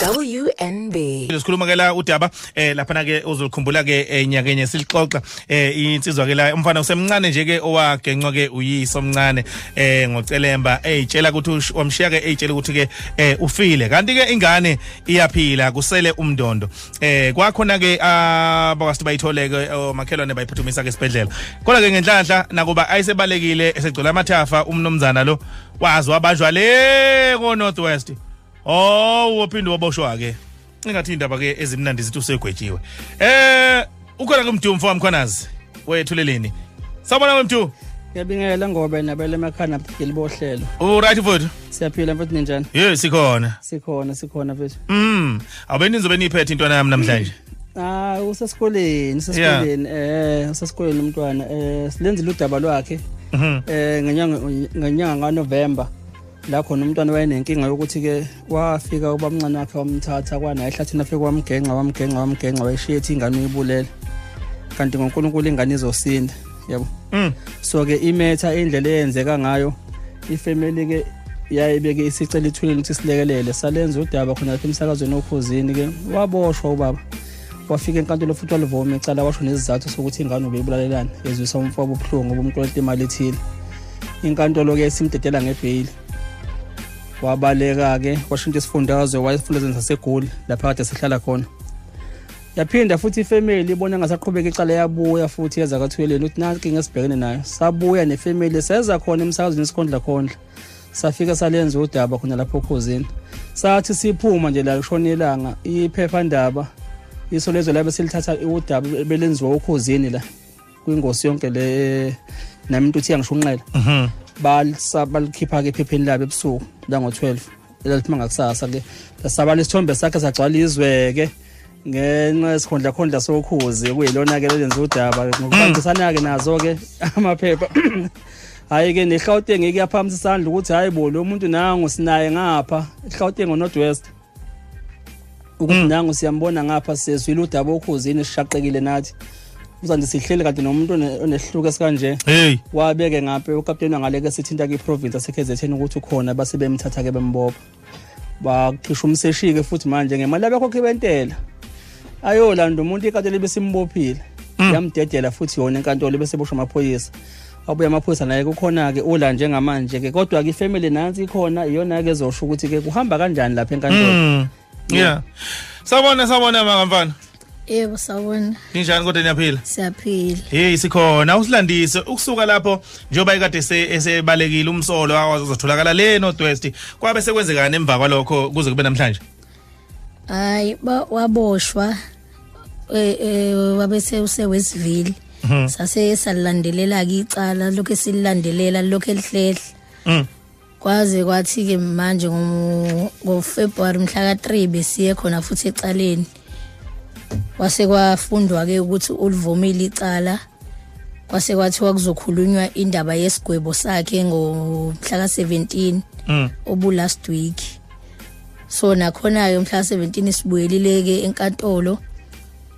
WNB. Sikhuluma ke la udaba lapha na ke uzokhumbula ke enyakenye silixoxa insizwa ke la umfana usemncane nje ke owagenqwa ke uyiso omncane ngocelemba eyitshela ukuthi wamshiya ke eyitshela ukuthi ke ufile kanti ke ingane iyaphila kusele umndondo kwakhona ke abakwaSithi bayithole ke omakhelwane bayiphuthumisa ke esibhedlela kodwa ke ngenhlanhla nakuba ayisebalekile esegcola amathafa umnomzana lo wazi wabanjwa le ko Northwest wophinde waboshwa ke ingathi indaba ke ezimnandi zithi usegwetshiwe ukhona ke Mdu mfowami Mkhwanazi wethuleleni sabona weMdu ngiyabingelela ngoba nabele emakhana phela bohlelo right mfowethu siyaphila mfowethu ninjani sikhona mfowethu awubeni nizobe niphethe intwana yami namhlanje usesikoleni usesikoleni umntwana silenzile udaba lwakhe ngenyanga kaNovember la khona umntwana wayenenkinga yokuthi ke wafika ubamncane wakhe wamthatha kwanaye ehlathini afike wamgenqa wayishiya ethi ingane uyibulela kanti ngoNkulunkulu ingane izosinda yabo so ke imetha indlela eyenzeka ngayo ifamily ke yayibeke isicela ithulile ukuthi silekelele salenza udaba khona lapha emsakazweni okhuzini ke waboshwa ubaba wafika enkantolo futhi walivoma icala washo nezizathu sokuthi ingane ubeyibulalelana yezwisa umfowabo ubuhlungu ngoba umuntu oleta imali ethile inkantolo ke simdedela ngebail wabaleka ke washintsha isifundazwe wayefundazweni saseGoli lapha kade sihlala khona yaphinda futhi ifamily ibona ngasaqhubeka icala yabuya futhi yeza kathweleni uthi nanki ngesibhekene nayo sabuya nefamily seza khona emsakazweni isikhondla safika salenza udaba khona lapho okhuzini sathi siphuma nje la kushonelanga iphephandaba isolezwe labe silithatha udaba belenziwa okhuzini la kwingosi yonke le nami uthi yangisho balikhipha ke ephepheni labo ebusuku la ngo12 elathima ngakusasa ke sabala isithombe sakhe sagcwala izwe ke ngenxa esikhondla sokhuzi kuyilona ke lenza udaba ngokubambisana ke nazo ke amaphepha hayi ke neGauteng ikuyaphamisa isandla ukuthi hayibo lo muntu nangu sinaye ngapha eGauteng ngoNorthwest ukuthi nangu siyambona ngapha sezwile udaba okhuzini sishaqekile nathi uzandi sihlele kanti nomuntu onehluka esikanje wabeke ngapha ukapteni wangaleke sithinta ke iprovince yaseKZN ukuthi ukhona base bemthatha ke bembopha bakhisha umseshike futhi manje ngemali abakhokhe bentela ayolanda umuntu inkantolo besimbophile yamdedela futhi yona inkantolo bese boshwa amaphoyisa abuya amaphoyisa naye kukhona ke ola njengamanje ke kodwa ke ifamily nansi ikhona iyona ke ezosho ukuthi ke kuhamba kanjani lapha enkantolo sabona makamfana yebo sawona ninjani kodwa niyaphila siyaphila sikhona usilandise ukusuka lapho njoba ikade esebalekile umsolo awazotholakala le Northwest kwabe sekwenzekana emva kwalokho kuze kube namhlanje hayi waboshwa wabe usewestville sase salilandelela ke icala lokho esililandelela lokho elihlehle kwaze kwathi ke manje ngoFebruary mhla ka3 besiye khona futhi ecaleni kwase kwafundwa ke ukuthi ulivomile icala kwase kwathiwa kuzokhulunywa indaba yesigwebo sakhe ngomhla ka17 obu last week so nakhona ke mhla ka17 sibuyelile ke enkantolo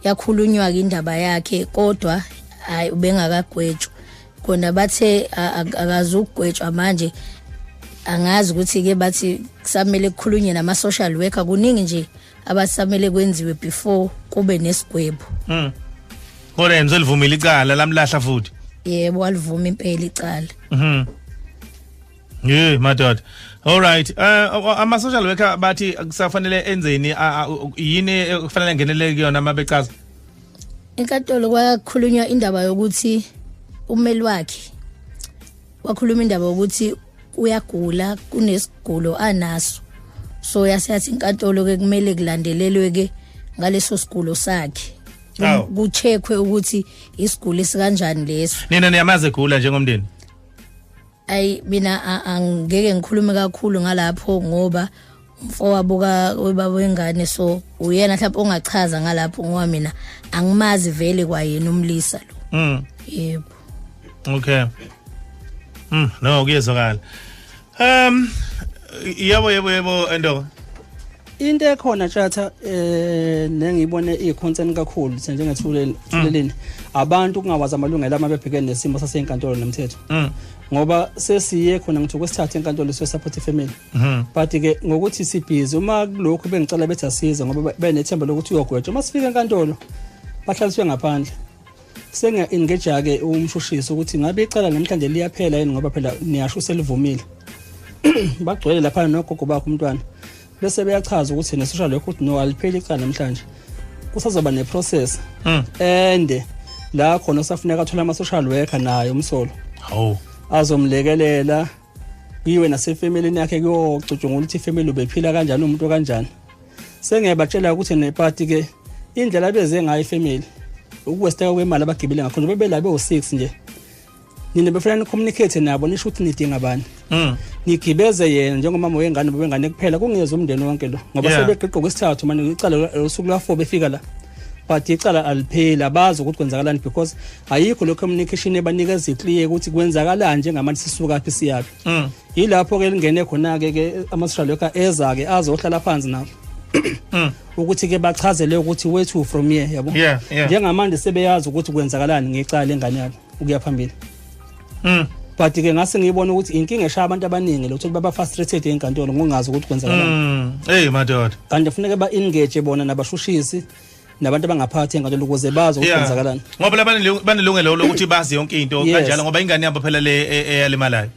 yakhulunywa ke indaba yakhe kodwa hayi ubengakagwetshwa khona bathe akazugwetshwa manje angazi ukuthi ke bathi kusamele kukhulunywe nama social worker kuningi nje abasamele kwenziwe before kube nesigwebo kodwa yenze livumile icala lamlahla futhi yebo walivuma impela icala madoda all right ama social worker bathi kusafanele enzeni yini kufanele ngenelele kuyona mabecaza enkantolo kwakhulunywa indaba yokuthi umeli wakhe wakhuluma indaba yokuthi uyagula kunesigulo anaso so yaseyathi inkantolo ke kumele kulandelelwe ke ngaleso sigulo sakhe kucheckwe ukuthi isiguli esikanjani leso nina niyamaze egula njengomndeni mina angeke ngikhulume kakhulu ngalapho ngoba umfowabo webaba wengane so uyena mhlawumbe ongachaza ngalapho ngoba mina angimazi vele kwayena umlisa lo yebo okay no kuyezwakala yebo endo into ekhona tjatha nengibone iconcern kakhulu njengethuleleni abantu kungawazi amalungelo amabebhekene nesimo sasenkantolo nomthetho ngoba sesiye khona ngithi kwesithathu enkantolo so support family but ke ngokuthi sibhizi uma lokho bengicela bethi asize ngoba benethemba lokuthi uyogwetshwa uma sifika enkantolo bahlaliswe ngaphandle senga engage ke umshushisi ukuthi ngabe icala namhlanje liyaphela yini ngoba phela niyasho selivumile bagcwele lapha nogogo bakho umntwana bese beyachaza ukuthi ne-social worker ukuthi no alipheli icala namhlanje kusazoba ne-process ende la khona usafuneka athola ama-social worker naye umsolo azomlekelela iwe nasefamilini yakhe kuyocutshungula ukuthi ifamily ubephila kanjani umuntu kanjani sengiyabatshela ukuthi nepati ke indlela beze ngayo ifamily ukwesteka kwemali abagibile ngakhona bebelabe u6 nje nina befana communicate nabo nisho ukuthi nidinga bani nigibeze yena njengomama wengane bengane kuphela kungezwe umndeni wonke lo ngoba sebeqiqa kwesithathu manje icala usuku la4 befika la but icala aliphela bazi ukuthi kwenzakalani because ayikho lo communication ebanikeza iclear ukuthi kwenzakalani njengamanje sisuka phi siyaphi yilapho ke lingene khona ke ama-social worker eza ke azohlala phansi nabo ukuthi ke bachazele ukuthi where to from here yabo njengamanje sebeyazi ukuthi kwenzakalani ngecala engane yabo ukuya phambili but ke ngase ngiyibona ukuthi inkinga eshaya abantu abaningi lokho baba frustrated enkantolo ngongazi ukuthi kwenzakalani hey madoda kanti kufuneka ba engage bona nabashushisi nabantu abangaphathi enkantolo ukuze bazi ukuthi kwenzakalani ngoba labanye banelungelo lokuthi bazi yonke into kanjalo ngoba ingane yabo phela le eyalimalayo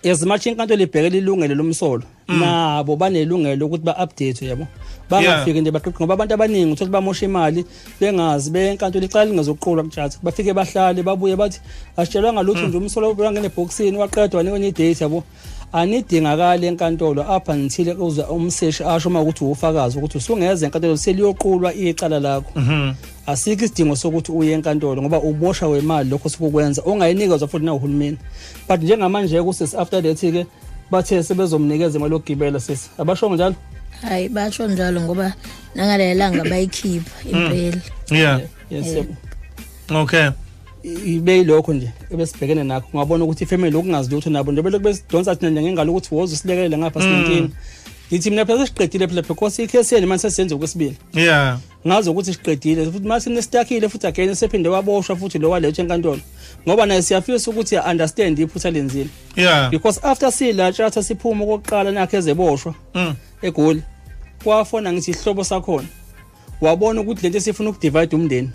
ezimathi inkantolo ibhekele ilungelo lomsolo nabo banelungelo lokuthi ba-update yabo bangafiki nje baqiqa ngoba abantu abaningi uthola bamosha imali bengazi benkantolo icala lingezokuqulwa mthatha bafike bahlale babuye bathi asitshelwanga lutho nje umsolo ubangene eboxini waqedwa wanikwe idate yabo anidingakala enkantolo apha ngithile kuza umseshi asho uma ukuthi ufakazi ukuthi usungeze enkantolo seliyoqulwa icala lakho asikho isidingo sokuthi uye enkantolo ngoba ubosha wemali lokho sikukwenza ongayinikezwa futhi na uhulumeni but njengamanje kusisi after that ke bathe sebezomnikeza imali yokugibela sisi abasho njalo hayi basho njalo ngoba nangalelanga bayikhipha impela yes okay ibe lokho nje ebesibhekene nakho ngabona ukuthi ifamily okungazi lutho nabo nje belokhu besidonsa thina ngengalo ukuthi woza usilekelela ngapha sinenkingi ngithi mina phela siqedile phela because ikhesi yeni manje sesenze okwesibili ngazi ukuthi siqedile futhi mase sinestakile futhi again sephinde waboshwa futhi lo walethe enkantolo ngoba naye siyafisa ukuthi understand iphutha lenzile because after sila chatha siphuma okokuqala nakhe ezeboshwa eGoli kwafona ngithi ihlobo sakhona wabona ukuthi lento sifuna ukudivide umndeni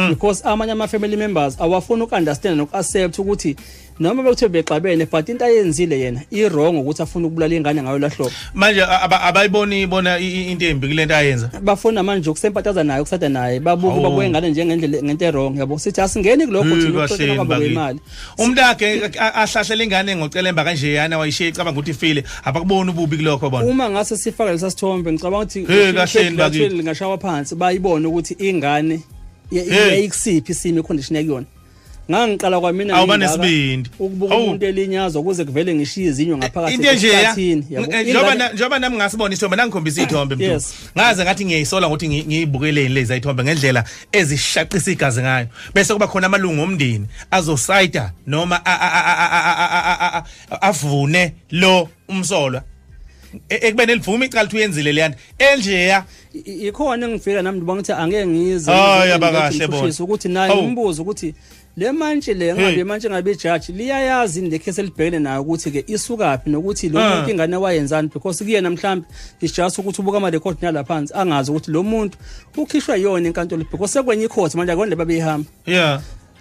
because amanye ama-family members awafuna uku-understand noku-accept ukuthi noma bekuthiwe bexabene but into ayenzile yena i-wrong ukuthi afuna ukubulala ingane ngayo lahlobo manje abayiboni bona into embi kule nto ayenza bafuna manje ukusempathaza naye ukusada naye babuke babuye ingane njengendlela ngento e-wrong yabo sithi asingeni kulokho thina kwabo imali umntakhe ahlahlela ingane ngocelemba kanje yana wayishiya icabanga ukuthi ifile abakubona ububi kulokho bona uma ngase sifaka lesa sithombe ngicabanga ukuthi kahleni bakithi lingashawa phansi bayibone ukuthi ingane ikusiphi isimo icondition yakuyona ngangiqala kwamina awubanesibindi ukubuka umuntu elinyazwa ukuze kuvele ngishiye izinyo ngaphakathi esikhathini njoba nami ngasibona isithombe nangikhombisa ithombe mntu ngaze ngathi ngiyayisola ukuthi ngiyibukeleni lezi ithombe ngendlela ezishaqisa igazi ngayo bese kuba khona amalungu omndeni azosayida noma avune lo umsolwa ekubene elivuma icala ukuthi uyenzile leyana enjeya ikhona engifika nami bangithi angeke ngize yabakahle bona ukuthi naye ngimbuza ukuthi le manje le ngabe manje ngabe judge liyayazi le case elibhekene nayo ukuthi ke isukaphi nokuthi lo muntu ingane wayenzani because kuyena mhlambi is just ukuthi ubuka ama record nyala phansi angazi ukuthi lo muntu ukhishwa yona enkantolo because sekwenye icourt manje akona lebabeyihamba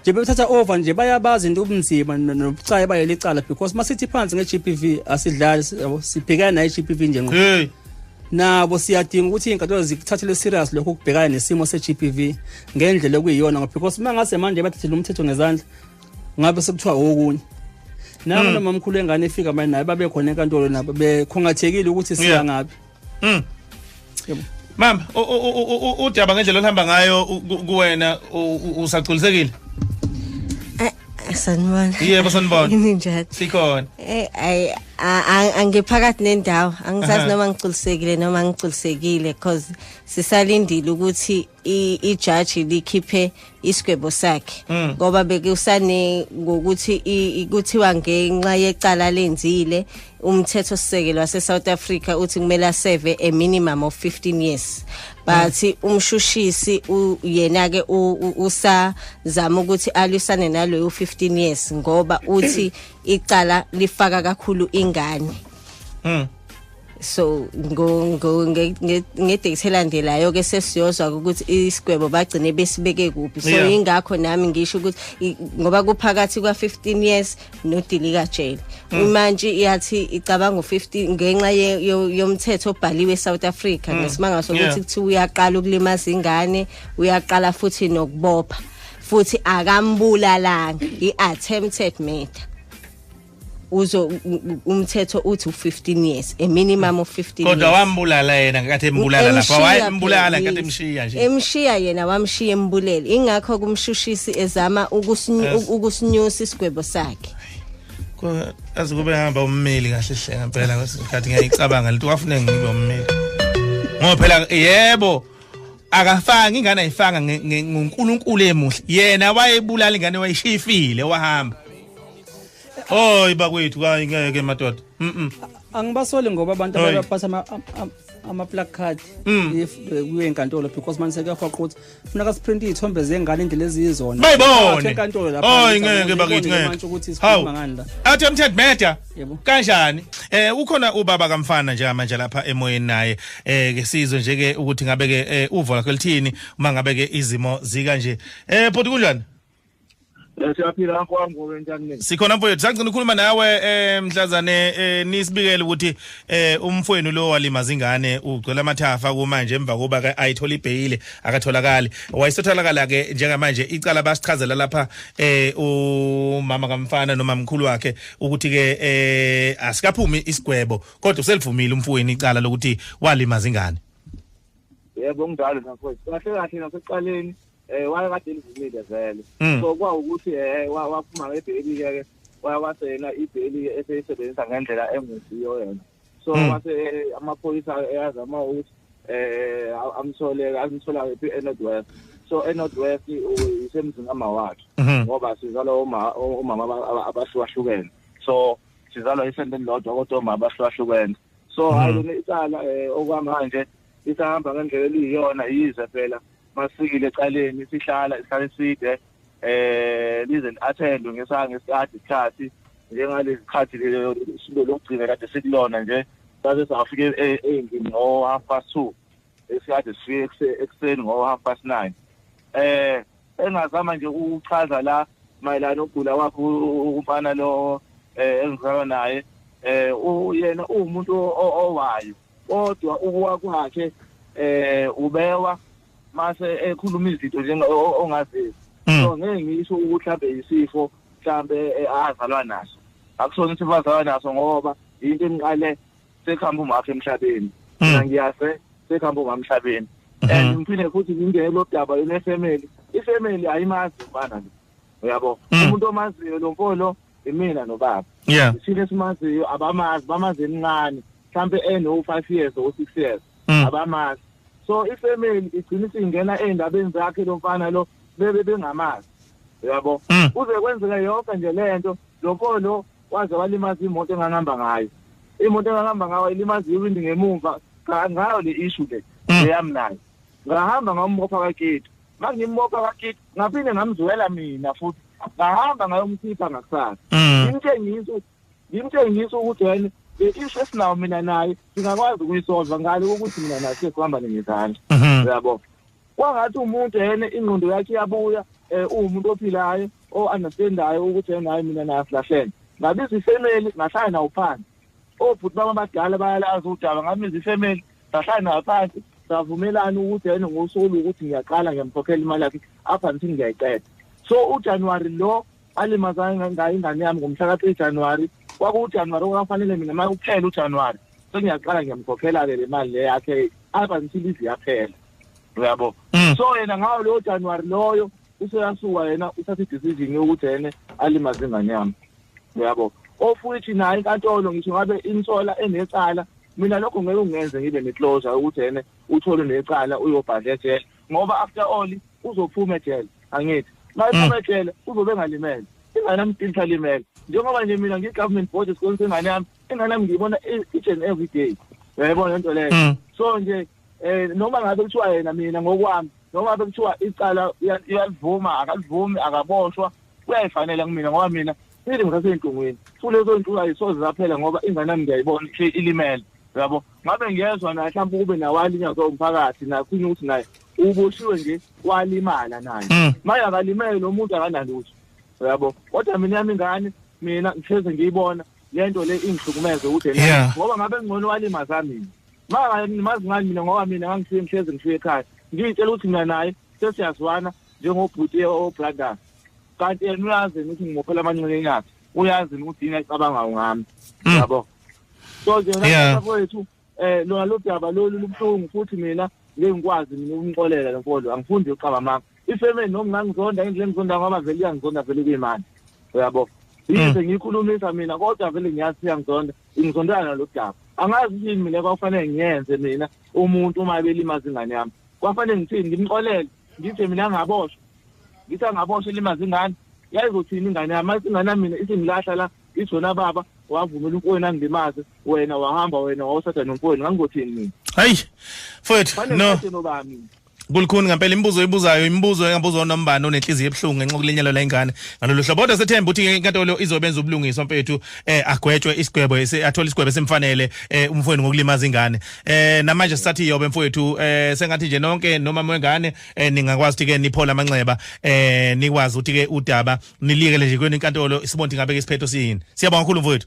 nje bethatha over nje bayabazi into ubunzima nobucayi bayelicala because masithi phansi ngeGPV asidlali sibhekana naye iGPV nje ngo nabo siyadinga ukuthi inkantolo zikuthathele serious lokho kubhekana nesimo seGPV ngendlela okuyiyona ngoba because mangase manje bathathele umthetho ngezandla ngabe sekuthiwa okunye nabo noma mkhulu engane efika manje naye babe khona enkantolo nabo bekhongathekile ukuthi siya ngapi mama udaba ngendlela ohamba ngayo kuwena usaculisekile sanibona yebo sanibona ninjani sikhona Angiphakathi nendawo angisazi noma ngicilisekile noma ngicilisekile because sisalindile ukuthi ijudge likhiphe isigwebo sakhe ngoba bekusane ngokuthi kuthiwa ngenxa yecala lenzile umthetho sisekelo wase South Africa uthi kumele aseve a minimum of 15 years but umshushisi yena ke usazama ukuthi alwisane naloyo 15 years ngoba uthi icala lifaka kakhulu ingane so ngedekthelandelayo ke sesiyozwa ukuthi isigwebo bagcine besibeke kuphi so ingakho nami ngisho ukuthi ngoba kuphakathi kwa 15 years nodilika jail manje iyathi icabanga u15 ngenxa yomthetho obhaliwe eSouth Africa ngesimanga sokuthi kuthiwa uyaqala ukulimaza ingane uyaqala futhi nokubopha futhi akambulalanga iattempted murder uzo umthetho uthi 15 years a minimum of 15 years kodwa wambulala yena ngathi embulala lapha wayembulala ngathi emshiya nje emshiya yena wamshiya embulele ingakho kumshushisi ezama ukusinyusa isigwebo sakhe azikube hamba ummeli kahle hle ngempela ngasikhathi ngiyicabanga lento wafuna ngibe ummeli ngoba phela yebo akafanga ingane ayifanga ngoNkulunkulu emuhle yena wayebulala ingane wayishifile wahamba Hoy bakwethu ngeke madoda angibasole ngoba abantu abaphatha ama placard kuye enkantolo because manje sekuyafaqa ukuthi funa ka sprint izithombe zengane indlela ezizona bayibone enkantolo lapha hoy ngeke bakwethu manje ukuthi sikhuluma ngani la attempted murder kanjani ukhona ubaba kamfana nje manje lapha emoyeni naye ke sizwe nje ke ukuthi ngabe ke uvo lakho lithini uma ngabe ke izimo zika nje bhuti kunjani siyaphila kwami ngoba njani sikhona mfowethu sangicela ukukhuluma nawe mhlazane nisibikele ukuthi umfowenu lo walimaza ingane ugcwele amathafa kumanje emva kuba ayithola ibhayile akatholakali wayesotholakala ke njengamanje icala basichazela lapha umama kamfana noma mkhulu wakhe ukuthi ke asikaphumi isigwebo kodwa uselivumile umfowenu icala lokuthi walimaza ingane yebo ngidalo mfowethu kahle kahle nasekuqaleni wayekade elivumile vele so kwa ukuthi waphuma ngebheli ke wasena ibheli eseyisebenzisa ngendlela engesiyo yena so wase amaphoyisa ayazama ukuthi amthola eNorthwest so eNorthwest isemzini amawakhe ngoba sizalwa omama abahlukahlukene so sizalwa isendeni lodwa kodwa omama abahlukahlukene so hayi icala okwamanje isahamba ngendlela eliyiyona yize phela masikile ecaleni sihlala isikhathi eside lize attend ngesikhathi njengalezi sikhathi lokugcina kade sikulona nje base safike endlini ngo 2:30 esikhathi sifike ekseni ngo 9:30 engazama nje ukuchaza la mayelana ukugula kwakhe umfana lo engizalwa naye yena umuntu owayo kodwa ukuwa kwakhe ubewa mase ekhuluma izinto njenga ongazizi so ngeke ngisho ukuthi mhlambe isifo mhlambe azalwa naso akusona isifo azalwa naso ngoba into enqale sekhamba umakhe emhlabeni ngiyase sekhamba umamhlabeni and ngifune futhi ngingene lo daba ifamily ayimazi ubana lo uyabo umuntu omaziyo lo mfolo imina nobaba sine simaziyo bamazi emncane mhlambe eno 5 years or 6 years abamazi so ifamily igcina singena endabeni zakhe lo mfana lo bengamazi yabo uze kwenzeka yonke nje lento lo mfolo waze walimaza imoto engahamba ngayo ilimaza iwindi ngemuva ngayo le issue le eyamnayo ngahamba ngombopha kakethu mangimopha kakethu ngaphinde ngamzwela mina futhi ngahamba ngayomkhipha ngakusasa ngimtshengisa ukuthi wena issue esinawo mina naye singakwazi ukuyisolva ngale ukuthi mina naye sihamba ngezandla yabo kwangathi umuntu yena ingqondo yakhe iyabuya umuntu ophilayo understandayo ukuthi naye mina naye silahlene ngabiza ifamily ngahlala nawo phansi obhuti baba abadala bayalazi udaba ngamiza ifamily ngahlala nawo phansi savumelana ukuthi yena ngosuku ukuthi ngiyaqala ngiyamkhokhela imali yakhe apha until ngiyayiqeda so uJanuary lo alimazana ngayo ingane yami ngomhla ka 3 January kwakuJanuary okufanele mina manje kuphela uJanuary sengiyaqala ngiyamkhokhela le mali le yakhe apha until iziyaphela uyabo so yena ngawo lo January loyo useyasuka yena uthatha decision yokuthi yena alimaze ingane yami uyabo ofuthi nayo inkantolo ngisho ngabe insola enecala mina lokho ngeke ungenze ngibe neclosure ukuthi yena uthole necala uyobhadla ejele ngoba after all uzophuma ejele angithi mayiphuma ejele uzobe ngalimele ingane yami inthalimele njengoba nje mina ngi-government body sikhonza ingane yami ngiyibona each and every day uyayibona into leyo so nje noma ngabe kuthiwa yena mina ngokwami noma ngabe kuthiwa icala iyalivuma akalivumi akaboshwa kuyayifanele kumina ngoba mina ile ngaseyintungweni futhi lezo zinto ayisoze zaphela ngoba ingane yami ngiyayibona ilimele yabo ngabe ngiyezwa na mhlawumbe kube nawalinya zomphakathi nakhunye ukuthi naye uboshiwe nje walimala naye manje akalimele lo muntu akanalutho yabo kodwa mina yami ingane mina ngitheze ngiyibona lento le ingihlukumeze ukuthi ngoba ngabe ngcono walimaza mina mazi ngani mina ngoba mina ngangisiye ngitheze ngishiye ekhaya ngiyitshela ukuthi mina naye sesiyazwana njengobhuti obrother kanti yena uyazi ukuthi ngimophela amanqele yakhe uyazi ukuthi yini ayicabanga ngami yabo so nje nakwethu lona lo daba lolu lubuhlungu futhi mina ngengikwazi mina ukumxolela lemfondo angifundi uqaba mama ifemeni noma ngizonda indlela ngizonda ngoba vele iyangizonda vele kuyimani uyabo yize ngikhulumisa mina kodwa vele ngiyazi ngizondana lo daba angazi yini mina kwafanele ngiyenze mina umuntu uma belimaza ingane yami kwafanele ngithini ngimxolele ngithi mina ngaboshwa ngithi angaboshwa limaza ingane yayizothini ingane yami ingane mina isingilahla la ithona baba wavumela umfowenu angilimaze wena wahamba wena wawusatha nomfowenu ngangothini mina hayi mfowethu no Kulkhuni ngempela imibuzo engabuzwa nombani onenhliziyo ebhlungu ngenxa yokulinyalwa la ingane ngalolu hlobo kodwa sethemba ukuthi inkantolo izobenza ubulungiswa mfethu agwetshwe isigwebo athola isigwebo esimfanele umfowenu ngokulimaza ingane namanje sisathi yobe mfowethu sengathi nje nonke noma wengane ningakwazi ukuthi ke niphola amanxeba nikwazi ukuthi ke udaba nilikele nje kweni inkantolo sibonke ngabe ke isiphetho siyini siyabonga kakhulu mfowethu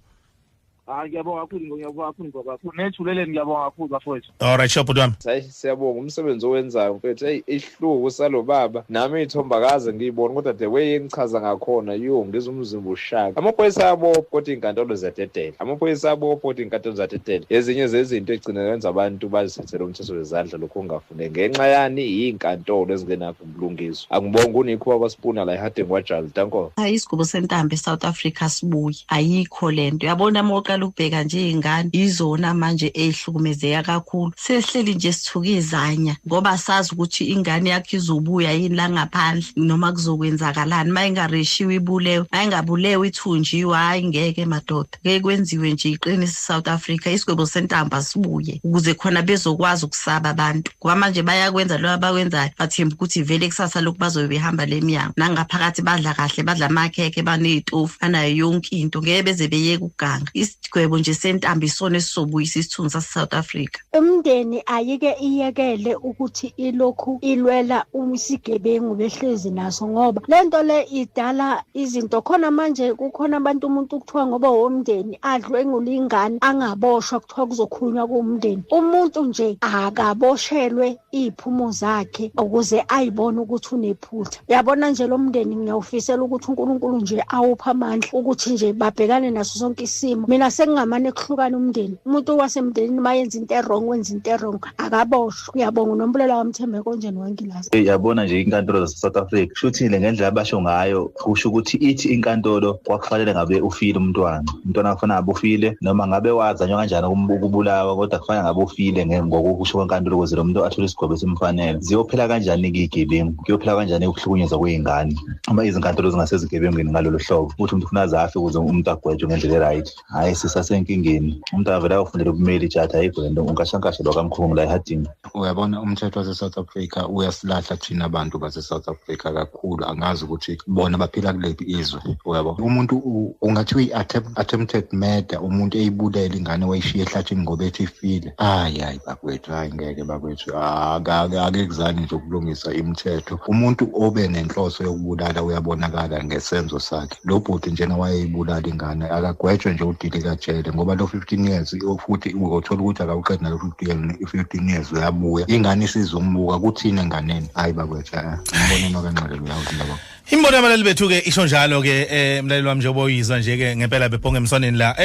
ngiyabonga kakhulu ngoba nethuleleni ngiyabonga kakhulu bafowethu alright shop wami siyabonga umsebenzi owenzayo mfethu ihluku salo baba nami ithombakaze ngiyibona kodwa the way engichaza ngakhona ngizwe umzimba ushaka amaphoyisa abo kodwa inkantolo ziyadedela amaphoyisa abo kodwa inkantolo ziyadedela ezinye zezinto egcina kwenza abantu bazisethele umthetho wezandla lokho kungafuneki ngenxa yani inkantolo ezingenakho ubulungiswa angibonga unikho abasipuna la eHarding wajali danko isigaba sentambo eSouth Africa sibuye ayikho lento yabona moqa ukubheka nje ingane izona manje ehlukumezeka kakhulu sehleli nje sithukizanya ngoba sazi ukuthi ingane yakhe izobuya yini la ngaphandle noma kuzokwenzakalani mayingareshiwe ibulewe ayingabulewe ithunjiwe hayi ngeke madoda ngeke kwenziwe nje iqinisa South Africa isigwebo sentambo sibuye ukuze khona bezokwazi ukusaba abantu ngoba manje bayakwenza lo abakwenzayo bathemba ukuthi vele kusasa lokhu bazobe behamba leminyango nangaphakathi badla kahle badla amakheke banezitofu anayo yonke into ngeke beze beyeke ukuganga isigwebo nje sentambo isona esisobuyisa isithunzi saseSouth Africa umndeni ayike iyekele ukuthi ilokhu ilwela umsigebengu behlezi naso ngoba lento le idala izinto khona manje kukhona abantu umuntu ukuthiwa ngoba womndeni adlwe ngulingane angaboshwa kuthiwa kuzokhulunywa kumndeni umuntu nje akaboshelwe iziphumo zakhe ukuze ayibone ukuthi unephutha yabona nje lo mndeni ngiyawufisela ukuthi uNkulunkulu nje awupha amandla ukuthi nje babhekane naso sonke isimo mina sengingamane kuhlukana umndeni umuntu wasemndenini mayenza into wrong wenza into wrong akaboshwa uyabonga uNompulela wamthembe konjeni wangilazi yabona nje inkantolo zaseSouth Africa shuthile ngendlela abasho ngayo kusho ukuthi ithi inkantolo kwakufanele ngabe ufile umntwana kufanele ngabe ufile noma ngabe wazanywa kanjani ukubulawa kodwa kufanele ngabe ufile ngokusho kwenkantolo ukuze lo muntu athole isigwebo esimfanele ziyophela kanjani igebengu kuyophela kanjani ukuhlukunyezwa kwezingane uma izinkantolo zingasezigebengweni ngalolu hlobo ukuthi umuntu ufuna azafe ukuze umuntu agwetshwe ngendlela right hayi sisasenkingeni umuntu avela ufundela ubumeli jata ayikho lento unkashankashelwa kamkhulu la eHarding uyabona umthetho waseSouth Africa uyasilahla thina abantu baseSouth Africa kakhulu angazi ukuthi bona baphila kulephi izwe uyabona umuntu ungathi attempted murder umuntu eyibulela ingane wayishiya ehlathini ngoba ethi ifile hayi bakwethu hayi ngeke bakwethu ake kuzani nje ukulungisa imithetho umuntu obe nenhloso yokubulala uyabonakala ngesenzo sakhe lo bhuti njena wayeyibulala ingane akagwetshwe nje udili kajele ngoba lo 15 years futhi uthola ukuthi akawuqedi nalo 15 years uyabuya ingane isizombuka kuthina enganeni hayi bakwethu ngibona kanqele uyawudlala Imbono abalali bethu ke isho njalo ke mlaleli wami njengoba uyizwa nje ke ngempela bebhonga emsoneni la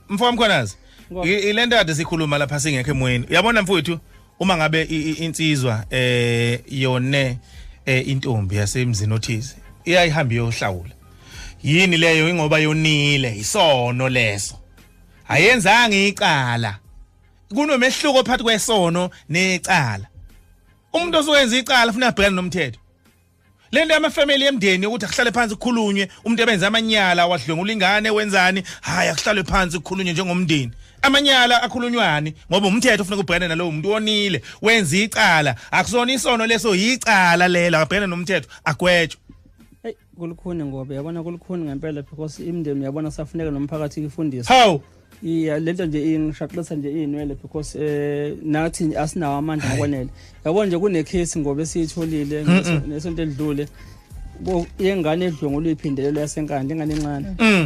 mfowami Mkhwanazi ilento kade sikhuluma lapha singekho emoyeni uyabona mfowethu uma ngabe insizwa yone intombi yasemzini othize iyayihamba yohlawula yini leyo ingoba yonile isono leso ayenzanga icala kunomehluko phakathi kwesono necala umuntu osuwenza icala ufuna abhekane nomthetho lento yamafamily emndeni ukuthi akuhlale phansi kukhulunywe umuntu ebenza amanyala wadlwengula ingane wenzani hayi akuhlale phansi kukhulunywe njengomndeni amanyala akhulunywani ngoba umthetho ufuna ukubhekana nalowo umuntu onile wenza icala akusona isono leso yicala lela abhekana nomthetho agwetshwe hey kulukhuni ngoba yabona kulukhuni ngempela because imndeni uyabona safuneka nomphakathi ifundise how iya lento nje ingishaqisa nje inwele because nathi asinawo amandla ngokwanele yabona nje kune case ngoba esiyitholile nesonto edlule yengane edlwengula iphindelelo yasenkandla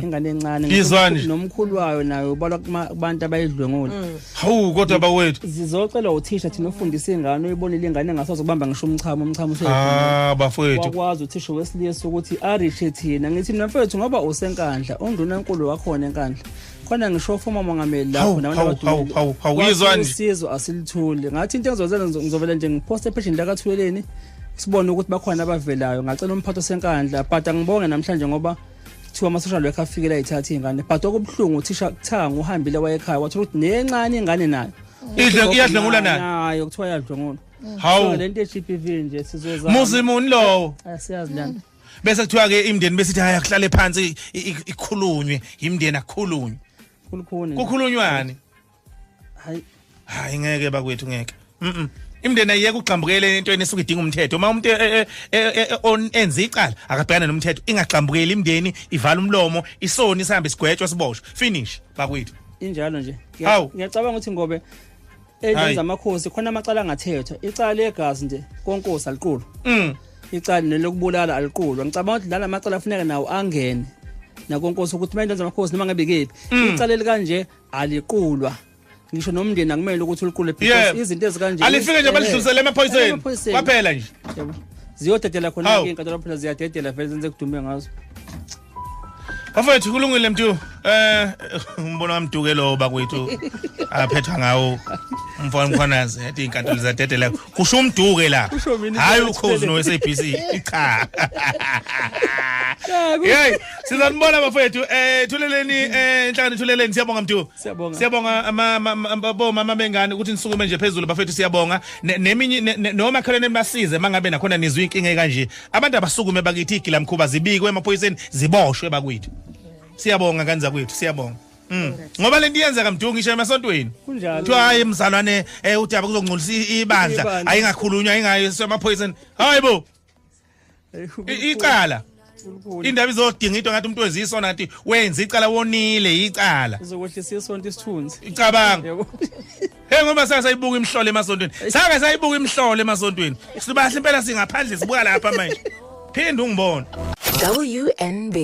ingane encane nomkhulu wayo nayo ubalwa kubantu abayidlwengula hawu kodwa bawethu zizocela uthisha thina ufundisa ingane uyibonile ingane engasazokubamba ngisho umchamo bafowethu wakwazi uthisha wesilisa ukuthi arishe thina ngithi mfowethu ngoba usenkandla unduna enkulu wakhona enkandla khona ngisho foma mongameli lapho nabantu awuyizwa nje usizo asilithuli ngathi into engizozenza ngizovela nje ngiposte page lakathweleni sibone ukuthi bakhona abavelayo ngacela umphathi osenkandla but angibonge namhlanje ngoba kuthiwa ama social worker afikela ayithatha ingane but okubhlungu uthisha kuthanga uhambile wayekhaya wathola ukuthi nencane ingane nayo iyadlengula nayo kuthiwa yadlengula hawu lento ye-GBV nje sizozama muzimuni lowo asiyazi lana bese kuthiwa ke imndeni besithi hayi akuhlale phansi ikhulunywe imndeni akukhulunywe kukhulunywani hayi ngeke bakwethu ngeke imndeni ayiyeke ugxambukele entweni esuke idinga umthetho uma umuntu enza icala akabhekana nomthetho ingagxambukeli imndeni ivala umlomo isoni sihambe sigwetshwa siboshwe finish bakwethu injalo nje ngiyacabanga ukuthi ngobe enza amakhosi khona amacala angathethwa icala legazi nje konkosi aliqulu icala nelokubulala aliqulwa ngicabanga ukuthi lana amacala afuneka nawo angene nakonkosi ukuthi manje enza amakhosi noma ngabe kephi icala likanje aliqulwa ngisho nomndeni akumele ukuthi uliqule because izinto ezikanje alifike nje balidlulisele emaphoyiseni kwaphela nje yebo ziyodedela khona inkantolo phela ziyadedela vele zenze kudume ngazo bafethu kulungile mntu umbono wamduke lo bakwethu aphethwa ngawo umfana mkhwanazi ethi inkantolo ziyadedela kusho umduke la hayi ukhozi no SABC cha hey sizanibona bafethu thuleleni enhlangano thuleleni siyabonga mntu siyabonga mama bengane ukuthi nisukume nje phezulu bafethu siyabonga neminye noma khalene basize mangabe nakhona nizwe inkinga kanje abantu abasukume bakithi igila mkhuba zibikwe emaphoyiseni ziboshwe bakwethu siyabonga kanza kwethu siyabonga ngoba lento iyenzeka mntu ngisho emasontweni kunjalo hayi mzalwane udaba kuzongcolisa ibandla ayingakhulunywa ayingayo semaphoyiseni hayibo icala indaba izodinga into ngathi umuntu wezisona ngathi wenza icala wonile icala uzokwehlisa isonto isithunzi icabanga ngoba sayibuka imhlolo emasontweni sayibuka imhlolo emasontweni sibahle impela singaphandle sibuka lapha manje phinde ungibona WNB